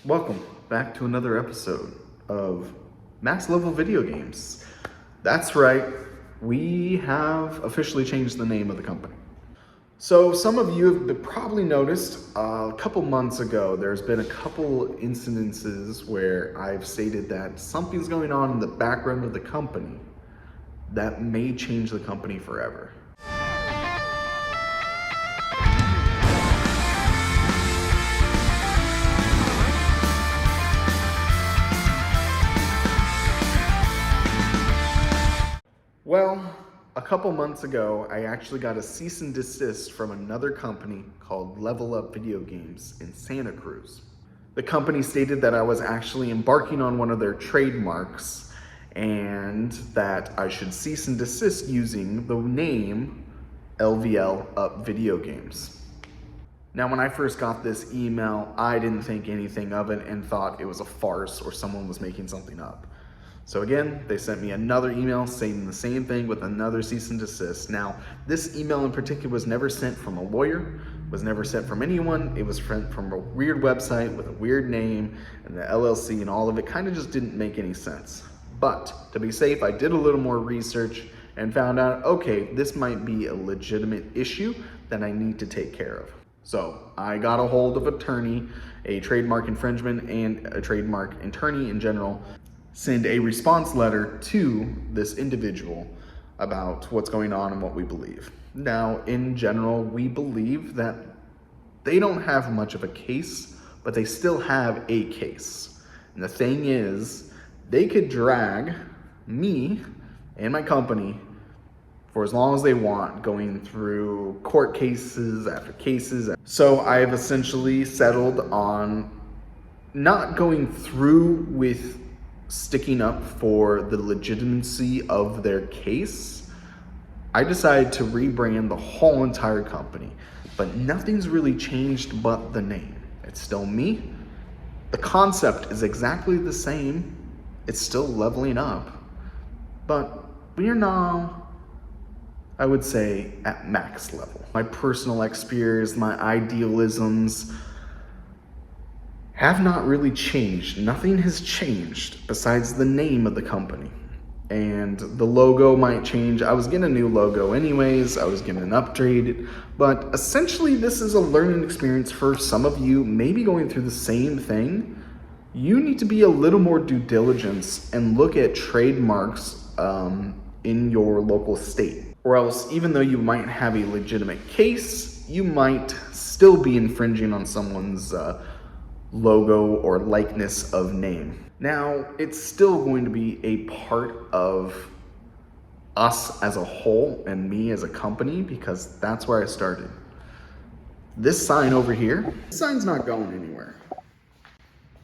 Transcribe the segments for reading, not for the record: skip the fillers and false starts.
Welcome back to another episode of Max Level Video Games. That's right, we have officially changed the name of the company. So some of you have probably noticed a couple months ago, there's been a couple incidences where I've stated that something's going on in the background of the company that may change the company forever. Well, a couple months ago, I actually got a cease and desist from another company called Level Up Video Games in Santa Cruz. The company stated that I was actually embarking on one of their trademarks and that I should cease and desist using the name LVL Up Video Games. Now, when I first got this email, I didn't think anything of it and thought it was a farce or someone was making something up. So again, they sent me another email saying the same thing with another cease and desist. Now, this email in particular was never sent from a lawyer, was never sent from anyone. It was sent from a weird website with a weird name and the LLC and all of it kind of just didn't make any sense. But to be safe, I did a little more research and found out, okay, this might be a legitimate issue that I need to take care of. So I got a hold of an attorney, a trademark infringement and a trademark attorney in general, send a response letter to this individual about what's going on and what we believe. Now, in general, we believe that they don't have much of a case, but they still have a case. And the thing is, they could drag me and my company for as long as they want, going through court cases after cases. So I've essentially settled on not going through with sticking up for the legitimacy of their case. I decided to rebrand the whole entire company, but nothing's really changed but the name. It's still me. The concept is exactly the same. It's still leveling up, but we are now, I would say, at max level. My personal experience, my idealisms have not really changed. Nothing has changed besides the name of the company. And the logo might change. I was getting a new logo anyways. I was getting an upgrade. But essentially, this is a learning experience for some of you, maybe going through the same thing. You need to be a little more due diligence and look at trademarks in your local state. Or else, even though you might have a legitimate case, you might still be infringing on someone's logo or likeness of name. Now, it's still going to be a part of us as a whole and me as a company because that's where I started. This sign over here, this sign's not going anywhere.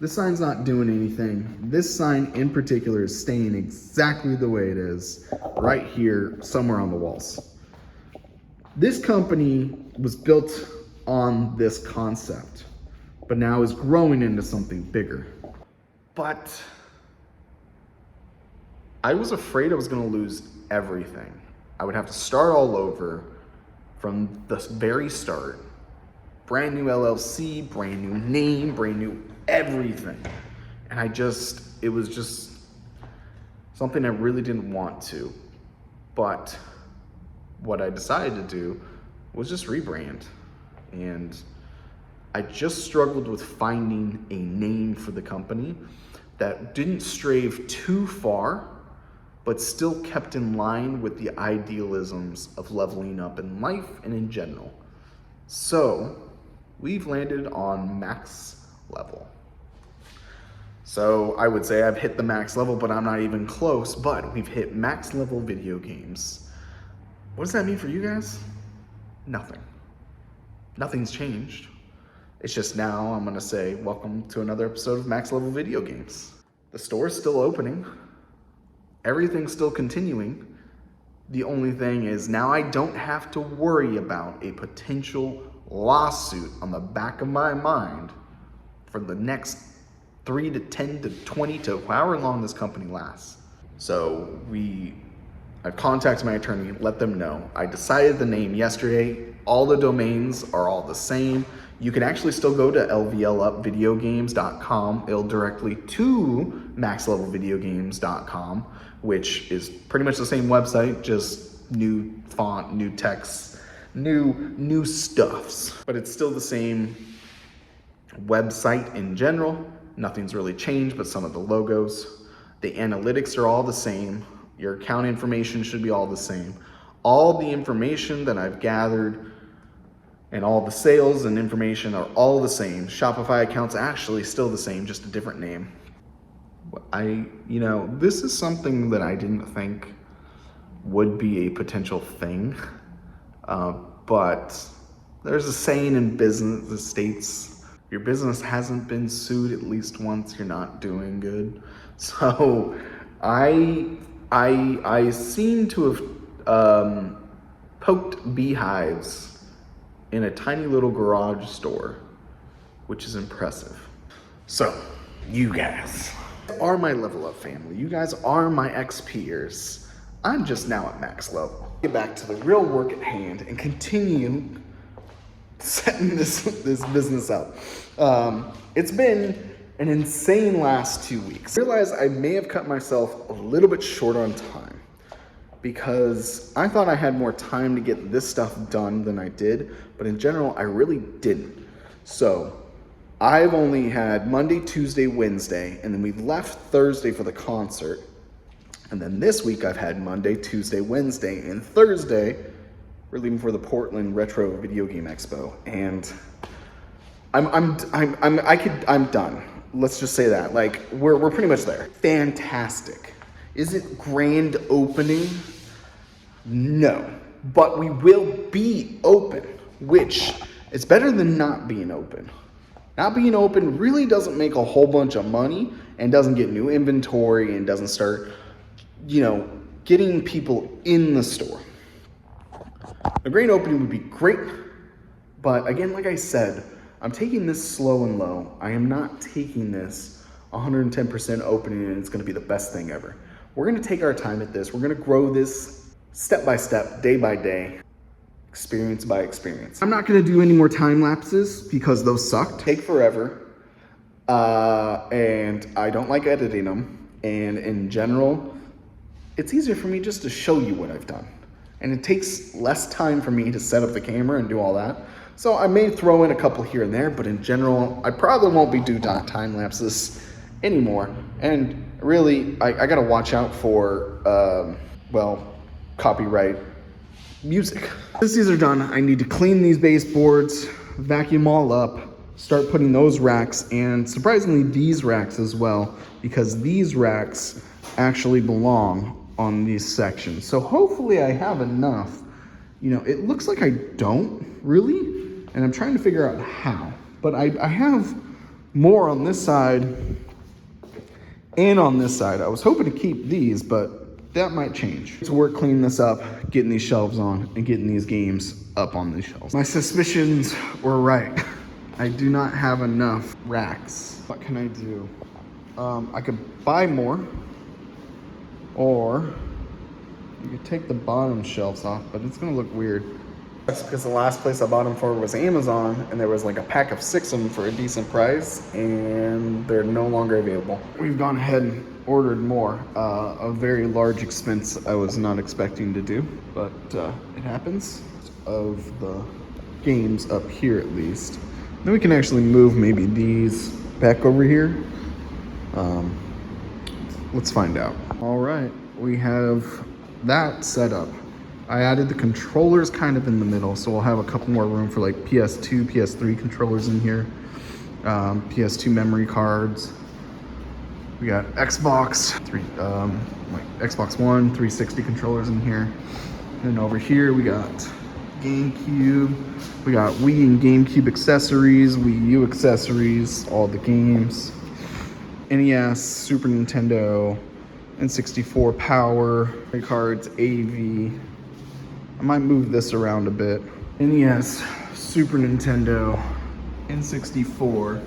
This sign's not doing anything. This sign in particular is staying exactly the way it is, right here, somewhere on the walls. This company was built on this concept, but now is growing into something bigger. But I was afraid I was gonna lose everything. I would have to start all over from the very start. Brand new LLC, brand new name, brand new everything. And it was just something I really didn't want to. But what I decided to do was just rebrand. And I just struggled with finding a name for the company that didn't stray too far, but still kept in line with the idealisms of leveling up in life and in general. So we've landed on max level. So I would say I've hit the max level, but I'm not even close, but we've hit max level video games. What does that mean for you guys? Nothing. Nothing's changed. It's just now I'm gonna say, welcome to another episode of Max Level Video Games. The store's still opening. Everything's still continuing. The only thing is now I don't have to worry about a potential lawsuit on the back of my mind for the next 3 to 10 to 20 to however long this company lasts. So I've contacted my attorney, let them know. I decided the name yesterday. All the domains are all the same. You can actually still go to lvlupvideogames.com. It'll directly to maxlevelvideogames.com, which is pretty much the same website, just new font, new text, new stuffs. But it's still the same website in general. Nothing's really changed but some of the logos. The analytics are all the same. Your account information should be all the same. All the information that I've gathered and all the sales and information are all the same. Shopify account's actually still the same, just a different name. This is something that I didn't think would be a potential thing, but there's a saying in business that states, your business hasn't been sued at least once, you're not doing good. So I seem to have poked beehives in a tiny little garage store, which is impressive. So, you guys are my level up family. You guys are my X-peers. I'm just now at max level. Get back to the real work at hand and continue setting this business up. It's been an insane last 2 weeks. I realize I may have cut myself a little bit short on time because I thought I had more time to get this stuff done than I did, but in general, I really didn't. So I've only had Monday, Tuesday, Wednesday, and then we left Thursday for the concert. And then this week I've had Monday, Tuesday, Wednesday, and Thursday we're leaving for the Portland Retro Video Game Expo, and I'm done. Let's just say that. Like, we're pretty much there. Fantastic. Is it grand opening? No. But we will be open, which is better than not being open. Not being open really doesn't make a whole bunch of money and doesn't get new inventory and doesn't start, getting people in the store. A grand opening would be great, but again, like I said, I'm taking this slow and low. I am not taking this 110% opening and it's gonna be the best thing ever. We're gonna take our time at this. We're gonna grow this step by step, day by day, experience by experience. I'm not gonna do any more time lapses because those sucked. Take forever, and I don't like editing them. And in general, it's easier for me just to show you what I've done. And it takes less time for me to set up the camera and do all that. So I may throw in a couple here and there, but in general, I probably won't be doing time lapses anymore. And really, I gotta watch out for, copyright music. Since these are done, I need to clean these baseboards, vacuum all up, start putting those racks, and surprisingly these racks as well, because these racks actually belong on these sections. So hopefully I have enough. It looks like I don't really, and I'm trying to figure out how. But I have more on this side and on this side. I was hoping to keep these, but that might change. To work cleaning this up, getting these shelves on, and getting these games up on these shelves. My suspicions were right. I do not have enough racks. What can I do? I could buy more, or you could take the bottom shelves off, but it's gonna look weird. That's because the last place I bought them for was Amazon, and there was like a pack of 6 of them for a decent price, and they're no longer available. We've gone ahead and ordered more. A very large expense I was not expecting to do, but it happens. Of the games up here at least. Then we can actually move maybe these back over here. Let's find out. All right, we have that set up. I added the controllers kind of in the middle, so we'll have a couple more room for like PS2, PS3 controllers in here, PS2 memory cards. We got Xbox, Xbox One, 360 controllers in here. And over here we got GameCube. We got Wii and GameCube accessories, Wii U accessories, all the games. NES, Super Nintendo, N64 Power, cards, AV. I might move this around a bit. NES, Super Nintendo, N64.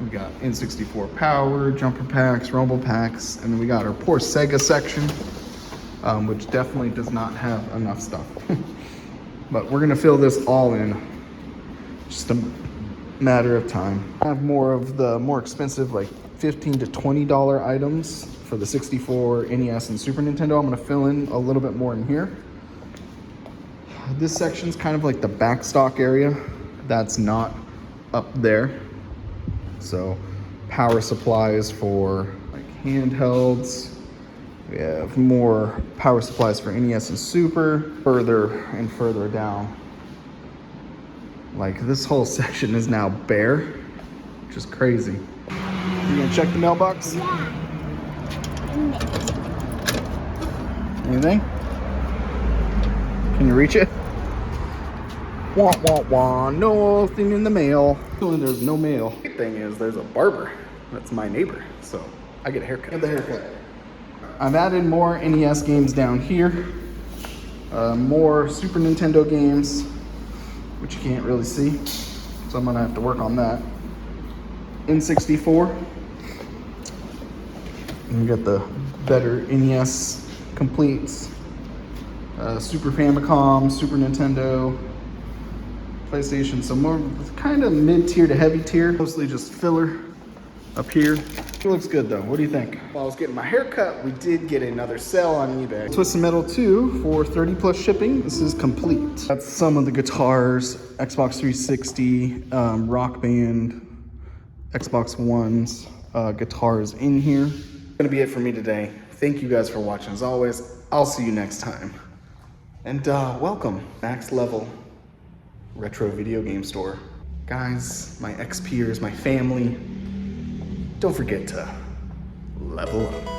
We got N64 Power, Jumper Packs, Rumble Packs, and then we got our poor Sega section, which definitely does not have enough stuff. But we're gonna fill this all in. Just just a matter of time. I have more of the more expensive, like $15 to $20 items for the 64, NES, and Super Nintendo. I'm gonna fill in a little bit more in here. This section's kind of like the back stock area that's not up there. So power supplies for like handhelds. We have more power supplies for NES and Super. Further and further down, like this whole section is now bare, which is crazy. You gonna check the mailbox? Yeah. Anything? Can you reach it? Wah, wah, wah, nothing in the mail. There's no mail. The thing is, there's a barber. That's my neighbor, so I get a haircut. Get the haircut. I've added more NES games down here. More Super Nintendo games, which you can't really see, so I'm gonna have to work on that. N64. And you got the better NES completes. Super Famicom, Super Nintendo, PlayStation, so more kind of mid-tier to heavy tier. Mostly just filler up here. It looks good though. What do you think? While I was getting my hair cut, we did get another sale on eBay. Twisted Metal 2 for 30 plus shipping. This is complete. That's some of the guitars, Xbox 360, Rock Band, Xbox One's guitars in here. That's gonna be it for me today. Thank you guys for watching. As always, I'll see you next time. And welcome, Next Level Retro Video Game Store. Guys, my ex-peers, my family, don't forget to level up.